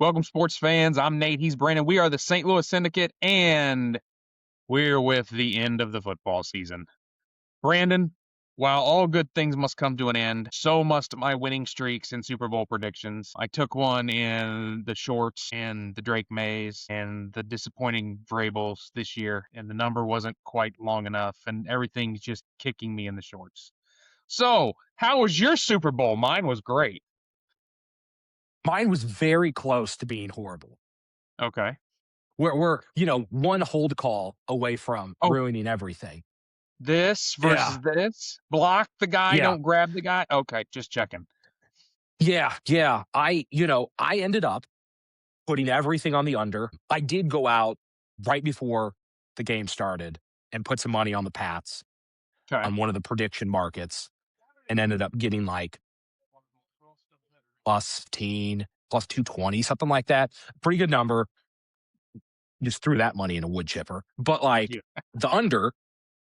Welcome, sports fans. I'm Nate. He's Brandon. We are the St. Louis Syndicate, and we're with the end of the football season. Brandon, while all good things must come to an end, so must my winning streaks in Super Bowl predictions. I took one in the shorts and the Drake Mays and the disappointing Vrables this year, and the number wasn't quite long enough, and everything's just kicking me in the shorts. So, how was your Super Bowl? Mine was great. Mine was very close to being horrible. Okay. We're one hold call away from Oh, ruining everything. this Yeah. versus this? Block the guy, Yeah. don't grab the guy? Okay, just checking. Yeah. I ended up putting everything on the under. I did go out right before the game started and put some money on the Pats Okay. on one of the prediction markets and ended up getting like plus 15, plus 220, something like that. Pretty good number. Just threw that money in a wood chipper. But like Yeah. the under,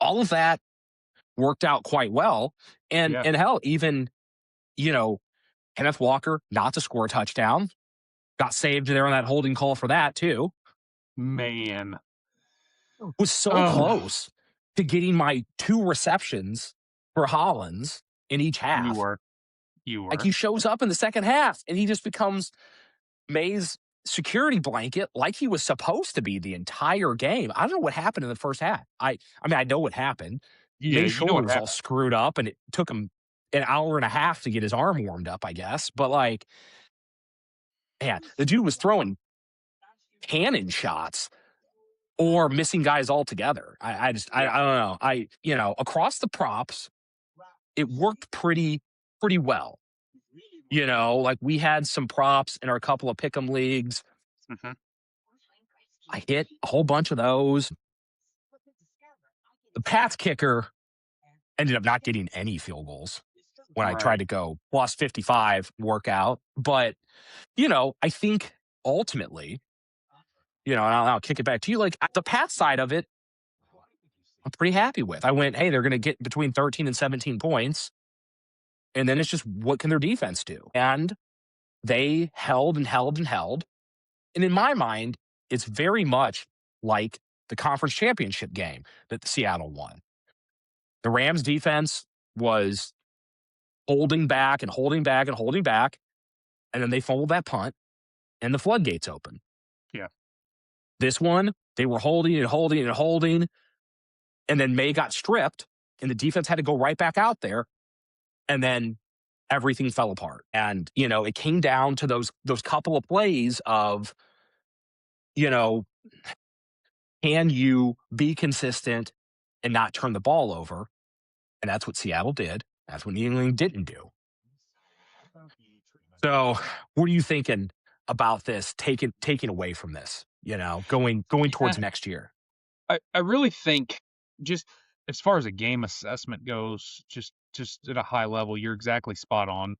all of that worked out quite well. And Yeah. hell, even, Kenneth Walker not to score a touchdown, got saved there on that holding call for that too. Man. Was so Oh, close to getting my 2 receptions for Hollins in each you half. were. You Like were. he shows up in the second half and he just becomes May's security blanket like he was supposed to be the entire game. I don't know what happened in the first half. I mean, I know what happened. Yeah, May's you know shoulder what was all happened. screwed up and it took him an hour and a half to get his arm warmed up, I guess. But like, man, the dude was throwing cannon shots or missing guys altogether. I don't know. Across the props, it worked pretty well. Like we had some props in our couple of pick'em leagues. Mm-hmm. I hit a whole bunch of those. The Pats kicker ended up not getting any field goals when I Right. tried to go plus 55 workout. But, I think ultimately, and I'll kick it back to you. Like the Pats side of it, I'm pretty happy with. I went, hey, they're going to get between 13 and 17 points. And then it's just what can their defense do? And they held and held and held. And in my mind, it's very much like the conference championship game that Seattle won. The Rams defense was holding back and holding back and holding back. And then they fumbled that punt and the floodgates open. Yeah. This one, they were holding and holding and holding. And then May got stripped and the defense had to go right back out there. And then everything fell apart. And, it came down to those couple of plays of, can you be consistent and not turn the ball over? And that's what Seattle did. That's what New England didn't do. So what are you thinking about this, taking away from this, going towards next year? I really think just as far as a game assessment goes, just at a high level, you're exactly spot on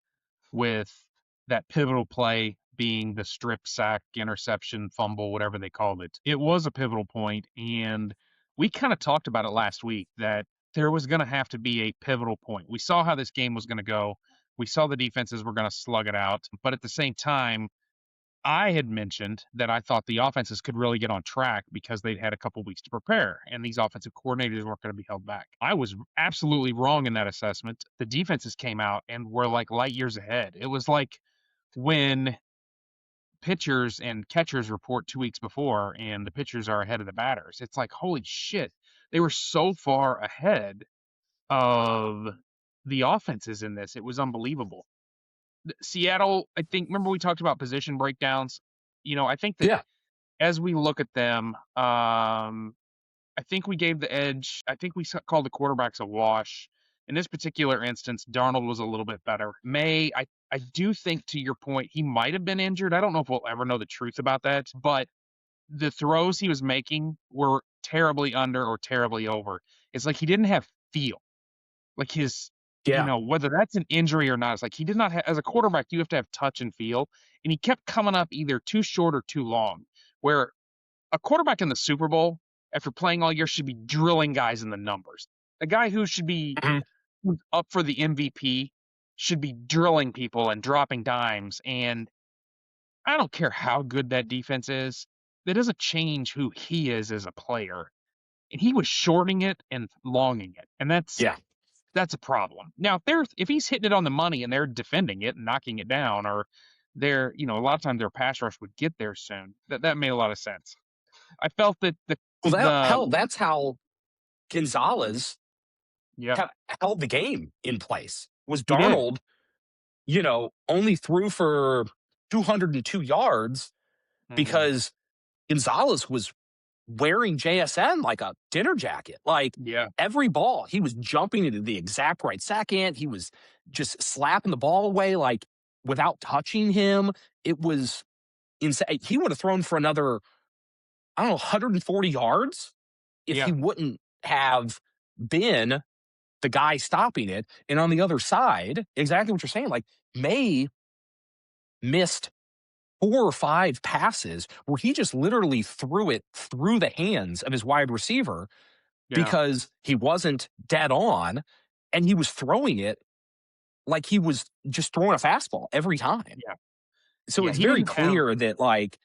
with that pivotal play being the strip sack, interception, fumble, whatever they called it. It was a pivotal point, and we kind of talked about it last week that there was going to have to be a pivotal point. We saw how this game was going to go. We saw the defenses were going to slug it out, but at the same time, I had mentioned that I thought the offenses could really get on track because they'd had a couple weeks to prepare, and these offensive coordinators weren't going to be held back. I was absolutely wrong in that assessment. The defenses came out and were like light years ahead. It was like when pitchers and catchers report 2 weeks before and the pitchers are ahead of the batters. It's like, holy shit, they were so far ahead of the offenses in this. It was unbelievable. Seattle, I think, remember we talked about position breakdowns? I think that Yeah. as we look at them, I think we gave the edge. I think we called the quarterbacks a wash. In this particular instance, Darnold was a little bit better. I do think, to your point, he might have been injured. I don't know if we'll ever know the truth about that, but the throws he was making were terribly under or terribly over. It's like he didn't have feel. Like his, Yeah. whether that's an injury or not, it's like he did not have, as a quarterback, you have to have touch and feel. And he kept coming up either too short or too long, where a quarterback in the Super Bowl, after playing all year, should be drilling guys in the numbers. A guy who should be Mhm. up for the MVP should be drilling people and dropping dimes. And I don't care how good that defense is, that doesn't change who he is as a player. And he was shorting it and longing it, and Yeah. that's a problem. Now, if he's hitting it on the money and they're defending it and knocking it down, or a lot of times their pass rush would get there soon. That made a lot of sense. I felt that Well, the that's how Gonzalez yeah, held the game in place. Was he did. Darnold, only threw for 202 yards Mhm. because Gonzalez was wearing JSN like a dinner jacket. Like Yeah, every ball, he was jumping into the exact right second. He was just slapping the ball away like without touching him. It was insane. He would have thrown for another, I don't know, 140 yards if he yeah, wouldn't have been the guy stopping it. And on the other side, exactly what you're saying, like May missed 4 or 5 passes where he just literally threw it through the hands of his wide receiver yeah, because he wasn't dead on and he was throwing it like he was just throwing a fastball every time. yeah, So yeah. it's He very didn't have clear that, like,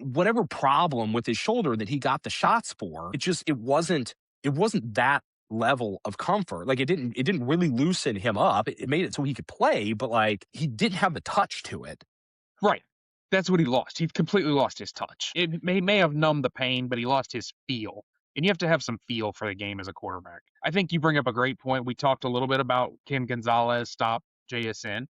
whatever problem with his shoulder that he got the shots for, it wasn't that level of comfort. Like it didn't really loosen him up. It made it so he could play, but like he didn't have the touch to it. right. That's what he lost. He completely lost his touch. May have numbed the pain, but he lost his feel. And you have to have some feel for the game as a quarterback. I think you bring up a great point. We talked a little bit about can Gonzalez stop JSN,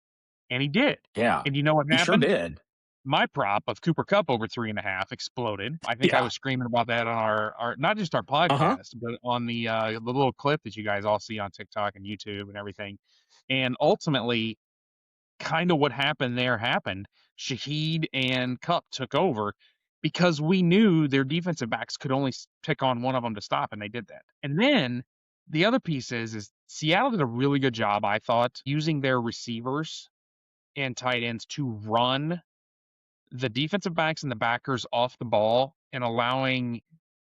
and he did. Yeah. And you know what He sure happened? did. My prop of Cooper Cup over 3.5 exploded. I think I Yeah. was screaming about that on our not just our Uh-huh. podcast, but on the little clip that you guys all see on TikTok and YouTube and everything. And ultimately, kind of what happened there happened. Shaheed and Cup took over because we knew their defensive backs could only pick on one of them to stop, and they did that. And then the other piece is Seattle did a really good job, I thought, using their receivers and tight ends to run the defensive backs and the backers off the ball and allowing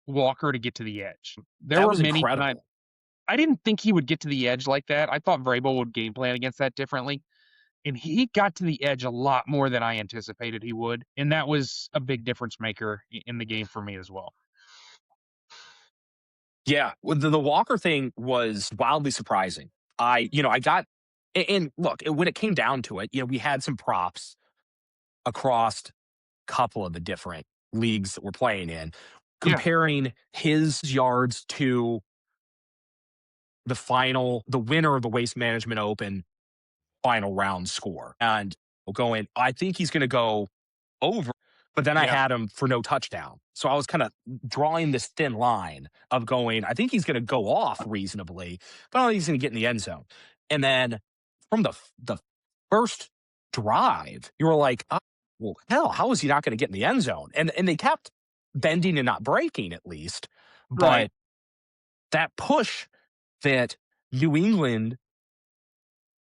Walker to get to the edge. There That were was many incredible. I didn't think he would get to the edge like that. I thought Vrabel would game plan against that differently. And he got to the edge a lot more than I anticipated he would. And that was a big difference maker in the game for me as well. Yeah, well, the Walker thing was wildly surprising. I got, and look, when it came down to it, we had some props across a couple of the different leagues that we're playing in, Yeah, comparing his yards to the winner of the Waste Management Open final round score. And going, I think he's going to go over, but then I yeah, had him for no touchdown. So I was kind of drawing this thin line of going, I think he's going to go off reasonably, but I don't think he's going to get in the end zone. And then from the first drive, you were like, oh, well, hell, how is he not going to get in the end zone? And they kept bending and not breaking at least, right, but that push that New England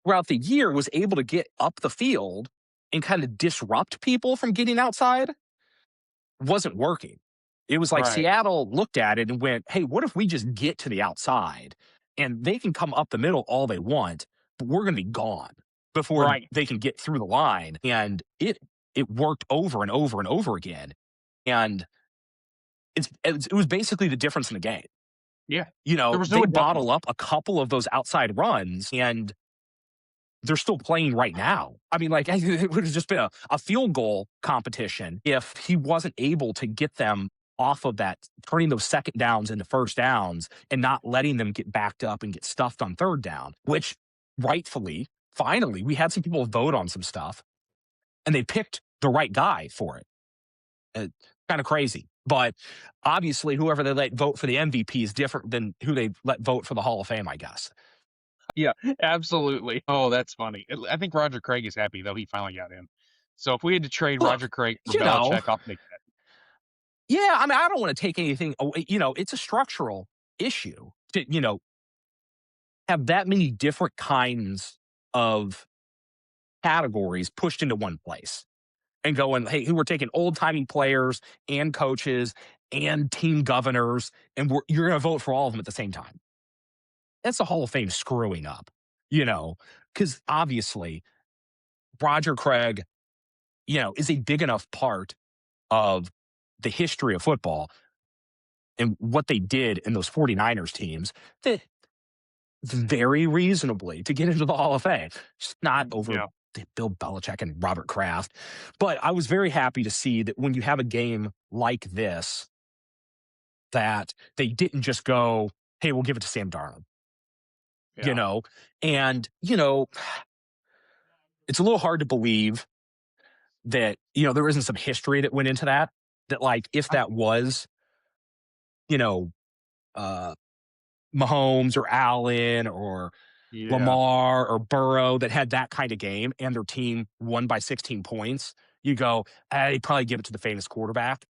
throughout the year was able to get up the field and kind of disrupt people from getting outside wasn't working. It was like right, Seattle looked at it and went, hey, what if we just get to the outside and they can come up the middle all they want, but we're going to be gone before right. they can get through the line. And it worked over and over and over again. And it was basically the difference in the game. Yeah. There was no They adjustment. bottle up a couple of those outside runs and they're still playing right now. I mean, like, it would have just been a field goal competition if he wasn't able to get them off of that, turning those second downs into first downs and not letting them get backed up and get stuffed on third down, which rightfully, finally, we had some people vote on some stuff and they picked the right guy for it. Kind of crazy. But obviously, whoever they let vote for the MVP is different than who they let vote for the Hall of Fame, I guess. Yeah, absolutely. Oh, that's funny. I think Roger Craig is happy though he finally got in. So if we had to trade Look, Roger Craig for you know, Belichick, I'll take that. yeah, I mean, I don't want to take anything away. It's a structural issue to, have that many different kinds of categories pushed into one place and going, hey, who we're taking old timey players and coaches and team governors, and you're going to vote for all of them at the same time. That's the Hall of Fame screwing up, because obviously Roger Craig, is a big enough part of the history of football and what they did in those 49ers teams that very reasonably to get into the Hall of Fame. Just not over Yeah. Bill Belichick and Robert Kraft. But I was very happy to see that when you have a game like this, that they didn't just go, hey, we'll give it to Sam Darnold, you Yeah. know? And, it's a little hard to believe that, there isn't some history that went into that. That, like, if I, that was, you know, uh, Mahomes or Allen or yeah. Lamar or Burrow that had that kind of game and their team won by 16 points, you go, they probably give it to the famous quarterback.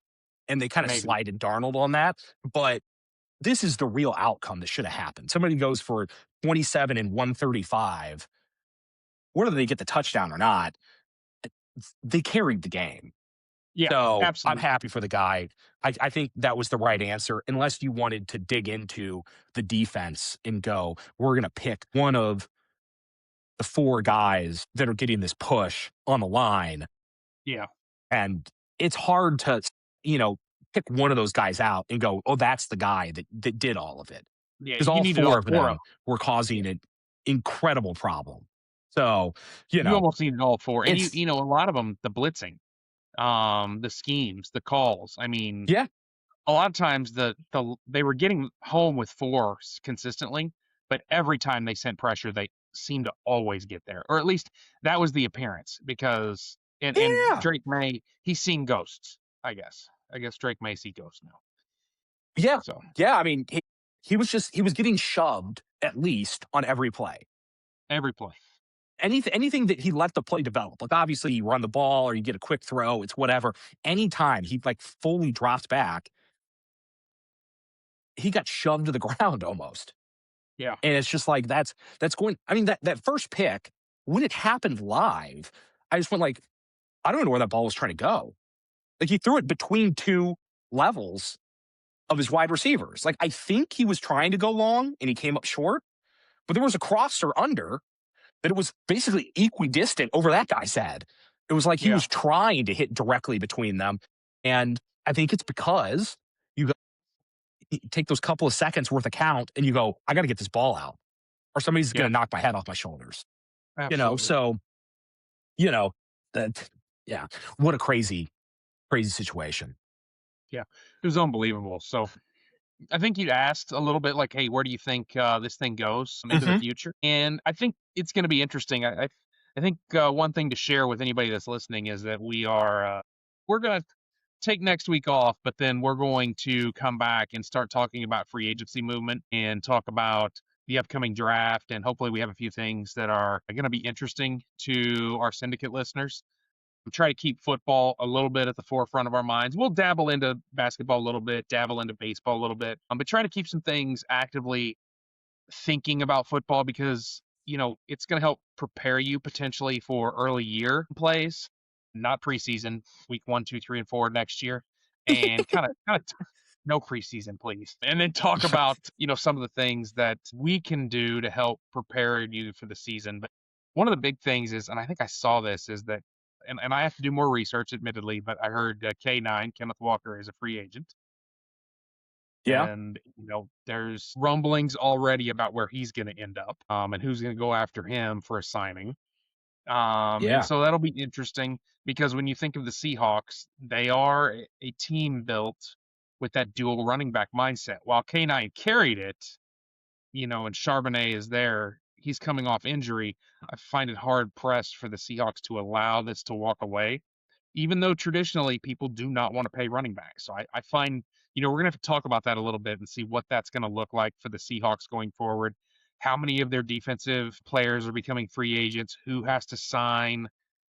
And they kind of Maybe. slided Darnold on that. But this is the real outcome that should have happened. Somebody goes for 27 and 135, whether they get the touchdown or not, they carried the game. Yeah. So I'm Absolutely. happy for the guy. I think that was the right answer, unless you wanted to dig into the defense and go, we're going to pick one of the four guys that are getting this push on the line. Yeah. And it's hard to, you know, pick one of those guys out and go, oh, that's the guy that did all of it. Yeah. Because You all needed four all of four of them them. were Yeah. causing an incredible problem. So, You almost needed all four, and it's, a lot of them, the blitzing, the schemes, the calls. I mean, yeah, a lot of times they were getting home with fours consistently, but every time they sent pressure, they seemed to always get there, or at least that was the appearance. Because and yeah, Drake May, he's seen ghosts. I guess. I guess Drake may see ghosts now. yeah, So yeah. I mean, he was getting shoved at least on every play. every play. Anything that he let the play develop, like obviously you run the ball or you get a quick throw, it's whatever. Anytime he like fully dropped back, he got shoved to the ground almost. Yeah. And it's just like that's going. I mean, that first pick, when it happened live, I just went like, I don't know where that ball was trying to go. Like he threw it between two levels of his wide receivers. Like I think he was trying to go long and he came up short, but there was a crosser under that it was basically equidistant over that guy's head. It was like he Yeah. was trying to hit directly between them. And I think it's because you take those couple of seconds worth of count and you go, I got to get this ball out or somebody's going Yeah. to knock my head off my shoulders. Absolutely. So, you know, that, yeah, what a crazy, crazy situation. Yeah. It was unbelievable. So I think you asked a little bit like, "Hey, where do you think this thing goes into the Hmm. future?" And I think it's going to be interesting. I think one thing to share with anybody that's listening is that we're going to take next week off, but then we're going to come back and start talking about free agency movement and talk about the upcoming draft. And hopefully, we have a few things that are going to be interesting to our syndicate listeners. Try to keep football a little bit at the forefront of our minds. We'll dabble into basketball a little bit, dabble into baseball a little bit, but try to keep some things actively thinking about football because it's going to help prepare you potentially for early year plays, not preseason, week 1, 2, 3, and 4 next year, and kind of no preseason, please. And then talk about, some of the things that we can do to help prepare you for the season. But one of the big things is, and I think I saw this, is that, and I have to do more research, admittedly, but I heard K9, Kenneth Walker, is a free agent. Yeah. And, there's rumblings already about where he's going to end up and who's going to go after him for a signing. And Yeah. so that'll be interesting because when you think of the Seahawks, they are a team built with that dual running back mindset. While K9 carried it, and Charbonnet is there, he's coming off injury. I find it hard pressed for the Seahawks to allow this to walk away, even though traditionally people do not want to pay running backs. So I find, we're going to have to talk about that a little bit and see what that's going to look like for the Seahawks going forward. How many of their defensive players are becoming free agents? Who has to sign?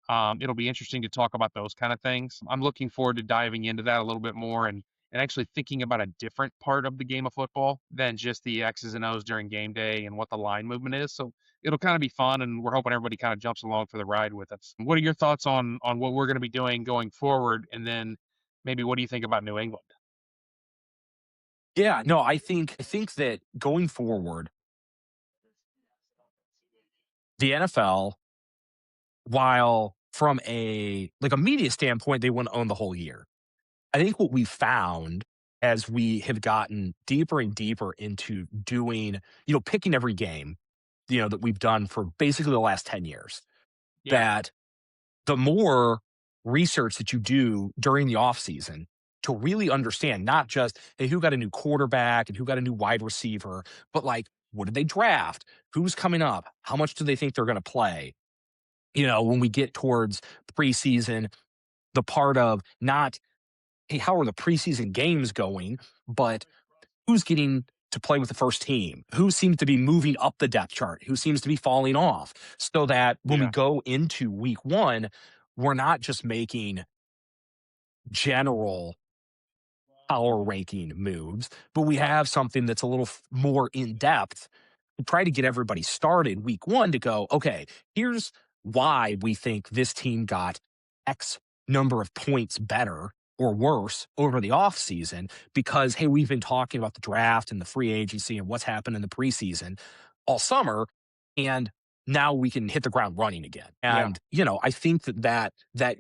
It'll be interesting to talk about those kind of things. I'm looking forward to diving into that a little bit more and actually thinking about a different part of the game of football than just the X's and O's during game day and what the line movement is. So it'll kind of be fun, and we're hoping everybody kind of jumps along for the ride with us. What are your thoughts on what we're going to be doing going forward, and then maybe what do you think about New England? Yeah. No, I think that going forward, the NFL, while from a media standpoint, they want to own the whole year. I think what we found as we have gotten deeper and deeper into doing, picking every game, that we've done for basically the last 10 years, Yeah. that the more research that you do during the off season to really understand not just, hey, who got a new quarterback and who got a new wide receiver, but like, what did they draft? Who's coming up? How much do they think they're going to play? When we get towards preseason, the part of not, hey, how are the preseason games going, but who's getting to play with the first team? Who seems to be moving up the depth chart? Who seems to be falling off? So that when we Yeah. go into week one, we're not just making general power ranking moves, but we have something that's a little more in depth to try to get everybody started week one to go, okay, here's why we think this team got X number of points better or worse over the offseason because, hey, we've been talking about the draft and the free agency and what's happened in the preseason all summer. And now we can hit the ground running again. Yeah. And, I think that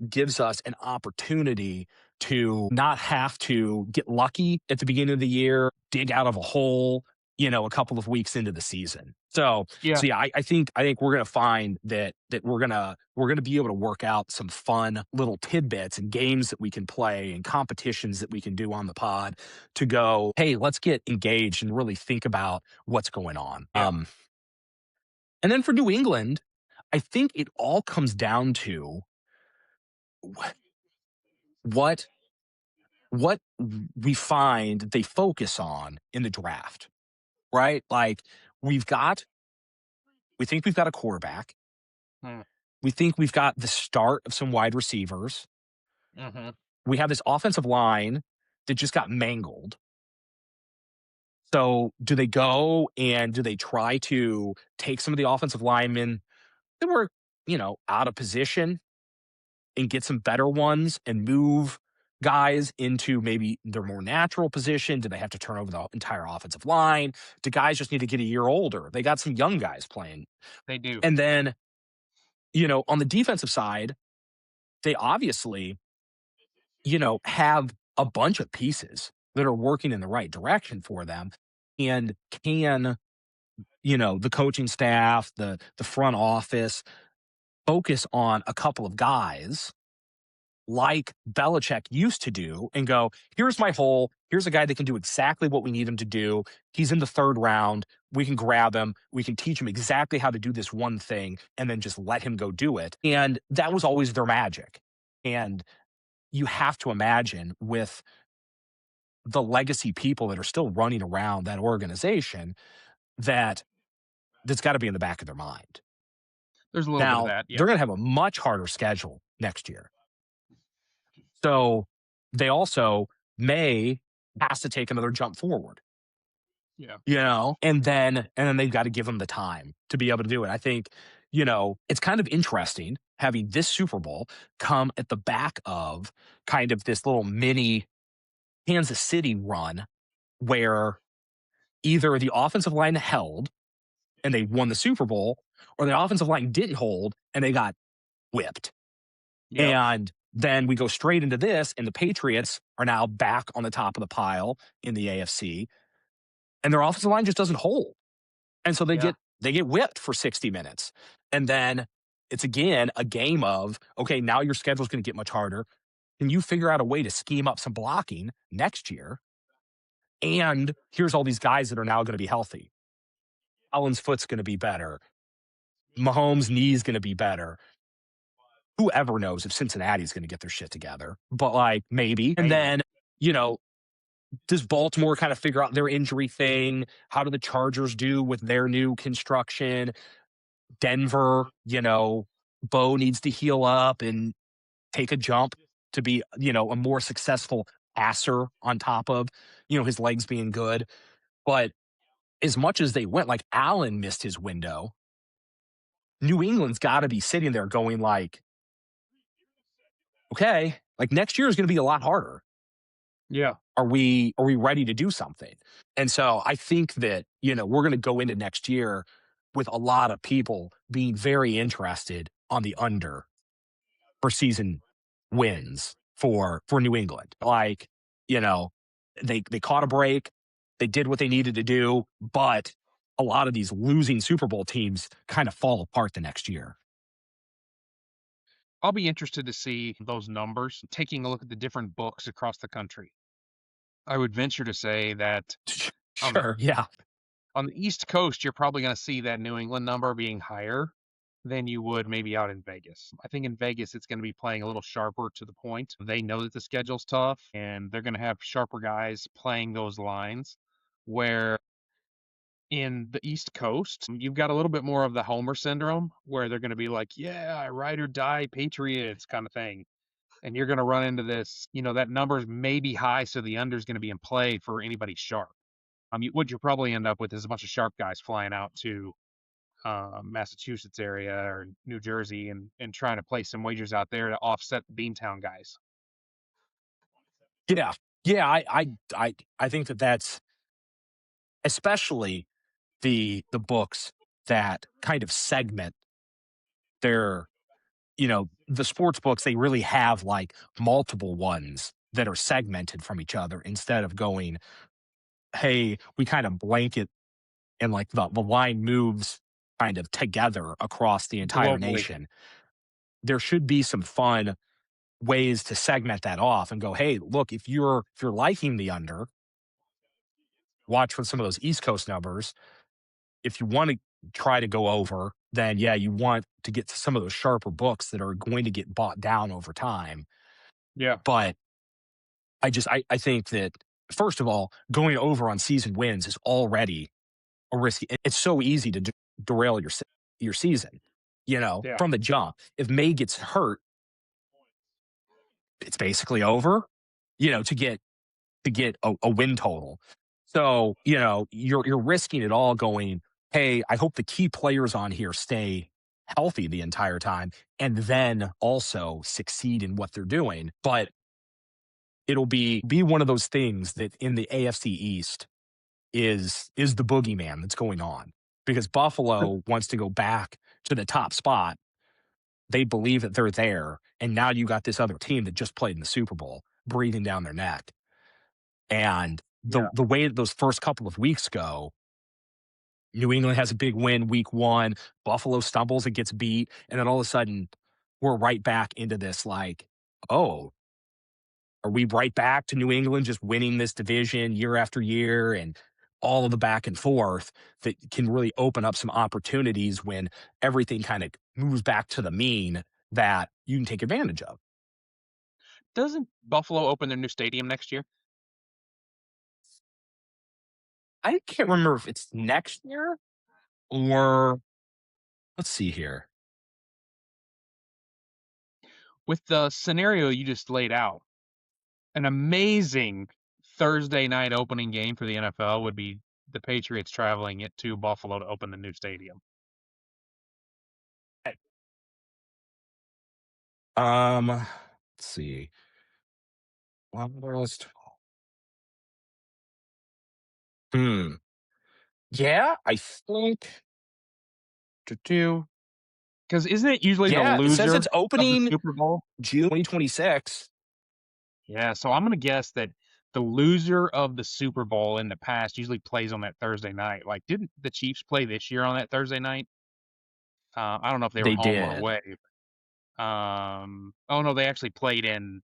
gives us an opportunity to not have to get lucky at the beginning of the year, dig out of a hole, a couple of weeks into the season. So, Yeah. so yeah, I think we're gonna find that we're gonna be able to work out some fun little tidbits and games that we can play and competitions that we can do on the pod to go, hey, let's get engaged and really think about what's going on. Yeah. And then for New England, I think it all comes down to what what we find they focus on in the draft, right? Like we've got we think we've got a quarterback. Mm. We think we've got the start of some wide receivers. Mm-hmm. We have this offensive line that just got mangled. So do they go and do they try to take some of the offensive linemen that were, out of position and get some better ones and move guys into maybe their more natural position? Do they have to turn over the entire offensive line? Do guys just need to get a year older? They got some young guys playing. They do. And then, on the defensive side, they obviously, have a bunch of pieces that are working in the right direction for them and can, the coaching staff, the front office focus on a couple of guys like Belichick used to do and go, here's my hole. Here's a guy that can do exactly what we need him to do. He's in the third round. We can grab him. We can teach him exactly how to do this one thing and then just let him go do it. And that was always their magic. And you have to imagine with the legacy people that are still running around that organization that that's got to be in the back of their mind. There's a little bit of Now, that. Yeah. they're going to have a much harder schedule next year. So they also may has to take another jump forward, Yeah. and then they've got to give them the time to be able to do it. I think, it's kind of interesting having this Super Bowl come at the back of kind of this little mini Kansas City run where either the offensive line held and they won the Super Bowl, or the offensive line didn't hold and they got whipped. Yeah. And then we go straight into this, and the Patriots are now back on the top of the pile in the AFC, and their offensive line just doesn't hold. And so they Yeah. get whipped for 60 minutes. And then it's again a game of, okay, now your schedule's going to get much harder. Can you figure out a way to scheme up some blocking next year? And here's all these guys that are now going to be healthy. Allen's foot's going to be better. Mahomes' knee's going to be better. Whoever knows if Cincinnati's going to get their shit together, but like maybe. And then, does Baltimore kind of figure out their injury thing? How do the Chargers do with their new construction? Denver, Bo needs to heal up and take a jump to be, a more successful passer on top of, his legs being good. But as much as they went, like Allen missed his window, New England's got to be sitting there going like, okay, like next year is going to be a lot harder. Yeah. Are we ready to do something? And so I think that, we're going to go into next year with a lot of people being very interested on the under for season wins for New England. Like, you know, they caught a break, they did what they needed to do, but a lot of these losing Super Bowl teams kind of fall apart the next year. I'll be interested to see those numbers, taking a look at the different books across the country. I would venture to say that on the Sure, yeah. on the East Coast, you're probably going to see that New England number being higher than you would maybe out in Vegas. I think in Vegas, it's going to be playing a little sharper to the point. They know that the schedule's tough and they're going to have sharper guys playing those lines. Where in the East Coast, you've got a little bit more of the Homer syndrome where they're going to be like, yeah, ride or die Patriots kind of thing. And you're going to run into this, that number's may be high, so the under's going to be in play for anybody sharp. What you'll probably end up with is a bunch of sharp guys flying out to Massachusetts area or New Jersey and trying to place some wagers out there to offset the Beantown guys. Yeah. Yeah, I think that's especially the books that kind of segment their, the sports books, they really have like multiple ones that are segmented from each other instead of going, hey, we kind of blanket and like the line moves kind of together across the entire Globally. nation. There should be some fun ways to segment that off and go, hey, look, if you're liking the under, watch with some of those East Coast numbers. If you want to try to go over, then yeah, you want to get to some of those sharper books that are going to get bought down over time. Yeah. But I think that first of all, going over on season wins is already a risky. It's so easy to derail your season, Yeah. from the jump. If May gets hurt, it's basically over. To get a win total. So you're risking it all. Going, hey, I hope the key players on here stay healthy the entire time, and then also succeed in what they're doing. But it'll be one of those things that in the AFC East is the boogeyman that's going on because Buffalo wants to go back to the top spot. They believe that they're there, and now you got this other team that just played in the Super Bowl breathing down their neck. And Yeah. the way that those first couple of weeks go, New England has a big win week one, Buffalo stumbles and gets beat, and then all of a sudden we're right back into this like, oh, are we right back to New England just winning this division year after year and all of the back and forth that can really open up some opportunities when everything kind of moves back to the mean that you can take advantage of. Doesn't Buffalo open their new stadium next year? I can't remember if it's next year or let's see here. With the scenario you just laid out, an amazing Thursday night opening game for the NFL would be the Patriots traveling it to Buffalo to open the new stadium. Let's see. Wanderlust. Hmm. Yeah, I think to do. Because isn't it usually the Yeah, it says loser it's of the opening Super Bowl? June 2026. Yeah, so I'm gonna guess that the loser of the Super Bowl in the past usually plays on that Thursday night. Like, didn't the Chiefs play this year on that Thursday night? I don't know if they were They home or did. away. Oh no, they actually played in.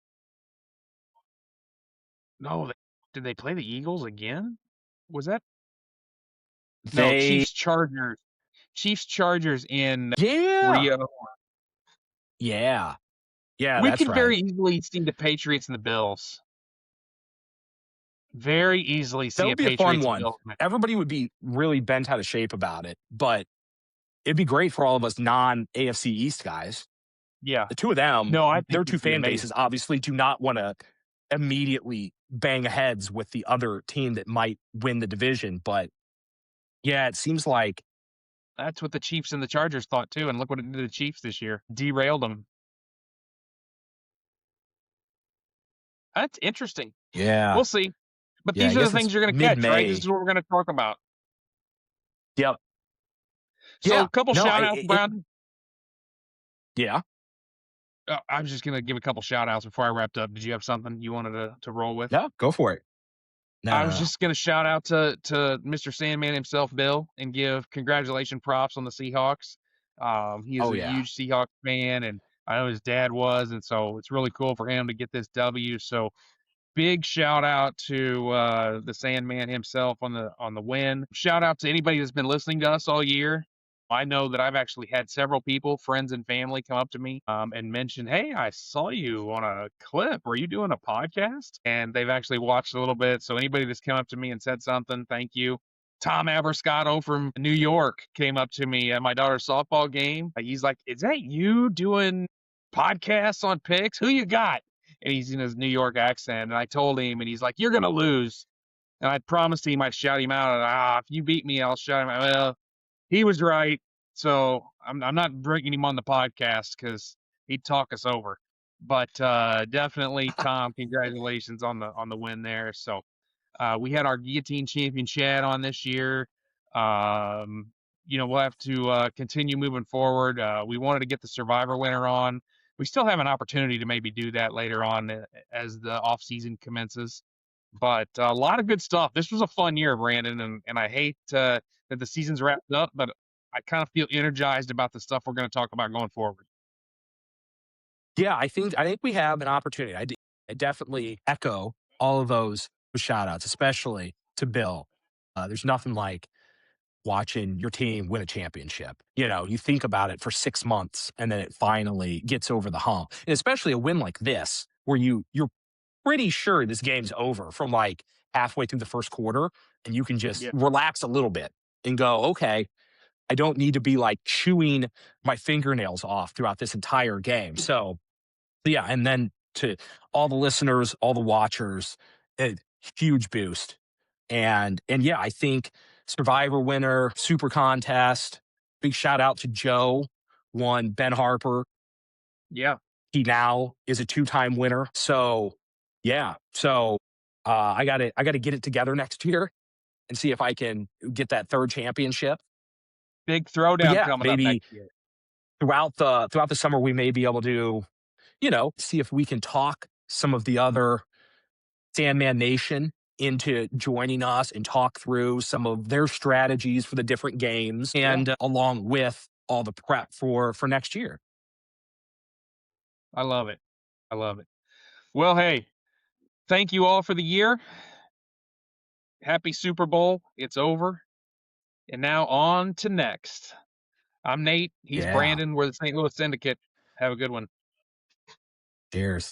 No, did they play the Eagles again? Was that no They Chiefs Chargers? Chiefs Chargers in Yeah. Rio. Yeah. Yeah, We that's could right. very easily see the Patriots and the Bills. Very easily That see a would be a fun Patriots one. Bills match. Everybody would be really bent out of shape about it, but it'd be great for all of us non-AFC East guys. Yeah. The two of them, No, I think their two it'd be fan amazing. bases obviously do not want to immediately bang heads with the other team that might win the division. But yeah, it seems like, That's what the Chiefs and the Chargers thought too, and look what it did to the Chiefs this year. Derailed them. That's interesting. yeah, We'll see. But yeah, I these are the guess it's things you're going to catch, right? This mid-May. is what we're going to talk about. Yep. So, Yeah. a couple No, shout outs, Brandon. yeah. I was just gonna give a couple shout outs before I wrapped up. Did you have something you wanted to roll with? Yeah, go for it. No, I no, was no. just gonna shout out to Mr. Sandman himself, Bill, and give congratulation props on the Seahawks. He is Oh a yeah. huge Seahawks fan, and I know his dad was, and so it's really cool for him to get this W. So big shout out to the Sandman himself on the win. Shout out to anybody that's been listening to us all year. I know that I've actually had several people, friends and family, come up to me and mention, "Hey, I saw you on a clip. Were you doing a podcast?" And they've actually watched a little bit. So anybody that's come up to me and said something, thank you. Tom Aberscotto from New York came up to me at my daughter's softball game. He's like, "Is that you doing podcasts on picks? Who you got?" And he's in his New York accent. And I told him, and he's like, "You're gonna lose." And I promised him I'd shout him out. And, if you beat me, I'll shout him out. Well, he was right. So I'm not bringing him on the podcast because he'd talk us over. But definitely, Tom, congratulations on the win there. So we had our guillotine champion Chad on this year. Um, we'll have to continue moving forward. We wanted to get the Survivor winner on. We still have an opportunity to maybe do that later on as the off season commences. But a lot of good stuff. This was a fun year, Brandon, and I hate that the season's wrapped up, but I kind of feel energized about the stuff we're going to talk about going forward. Yeah, I think we have an opportunity. I definitely echo all of those shout outs, especially to Bill. There's nothing like watching your team win a championship. You think about it for 6 months and then it finally gets over the hump. And especially a win like this, where you're pretty sure this game's over from like halfway through the first quarter, and you can just Yeah, relax a little bit and go, okay, I don't need to be like chewing my fingernails off throughout this entire game. So yeah, and then to all the listeners, all the watchers, a huge boost. And yeah, I think Survivor winner, super contest. Big shout out to Joe, won Ben Harper. yeah, He now is a two-time winner. So yeah. So I gotta get it together next year and see if I can get that third championship. big But throwdown yeah, coming up maybe next year. throughout the summer we may be able to, see if we can talk some of the other Sandman Nation into joining us and talk through some of their strategies for the different games Yeah, and along with all the prep for next year. I love it. I love it. Well, hey, thank you all for the year. Happy Super Bowl. It's over. And now on to next. I'm Nate. He's Yeah. Brandon. We're the St. Louis Syndicate. Have a good one. Cheers.